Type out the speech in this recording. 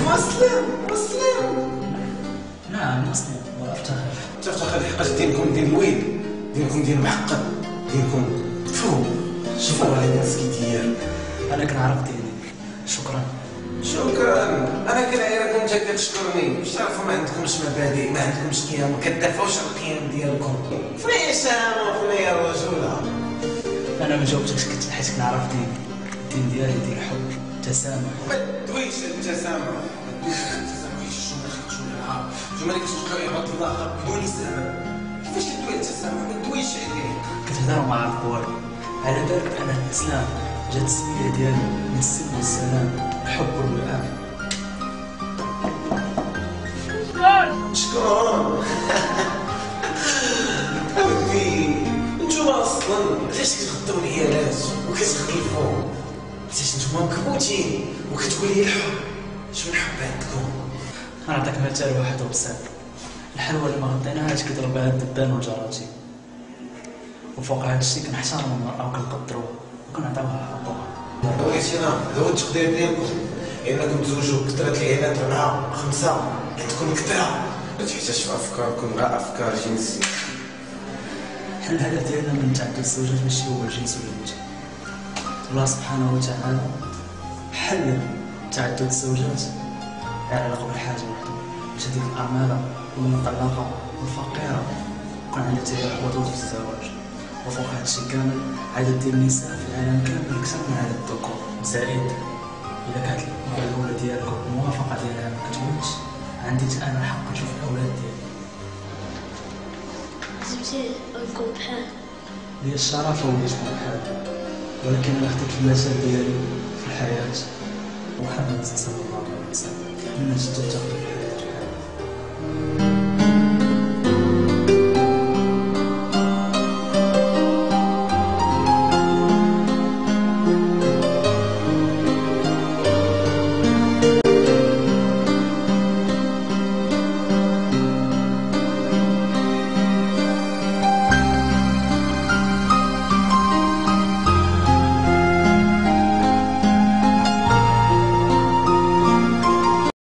مسلم. نعم مسلم وافتخر. تفتخر لحقاش دينكم دين الويل، دينكم دين محقق، دينكم فوق. شوفوا على الناس كي داير. انا كنعرف ديني. شكرا. انا كنعيركم انت كتشكرني. واش تعرفوا ما عندكمش مبادئ، ما عندكمش قيم، ما كتدافعوش على القيم ديالكم. فريسان وخويا الرجوله. انا ما جاوبتكش حيت كنعرف ديني. الدين ديالي دين الحب، التسامح. ما تدويش التسامح، ما تدويش التسامح. الجمله خرجوا لها الجمله اللي كتوقع عباد الله بدون سبب. كيفاش تدوي التسامح؟ ما تدويش عليه. كتهضروا مع القوارب على بالك انا الاسلام جات السميه ديالو من السلم والسلام، الحب والوئام. شكون؟ أودي نتوما أصلا علاش كتغداو العيالات وكتخلفوا؟ علاش نتوما مكبوتين وكتقول لي الحب؟ شنو الحب عندكم؟ غنعطيك مثال واحد بسيط. الحلوى اللي ما غديناهاش كيضرب بها الدبان والجراثيم، وفوق هذا الشيء كنحترموا المرأة وكنقدروها وكنعطيوها حقوقها. بغيتينا هذا هو التقدير ديالكم، انكم تزوجوا كثرة العيالات 4 5 عندكم كثرة. ما تحتاجش في افكاركم غير افكار جنسية. حنا الهدف ديالنا من تعدد الزوجات ماشي هو الجنس ولا الوجه. الله سبحانه وتعالى حل تعدد الزوجات على علاقة بحاجة وحده، باش هذيك الأرملة والمطلقة والفقيرة يكون عندها ودود في الزواج. وفوق هذا الشيء كامل عدد ديال النساء في العالم كامل أكثر من عدد الذكور. زائد إذا كانت المعلومة ديالكم الموافقة ديالها ما كتولش، عندي أنا الحق نشوف الأولاد ديالي. عزمتي نكون بحال. لي الشرف هو تكون بحال، ولكن أنا خديت المثل ديالي في الحياة محمد صلى الله عليه وسلم من أجل تاخذ الحياة.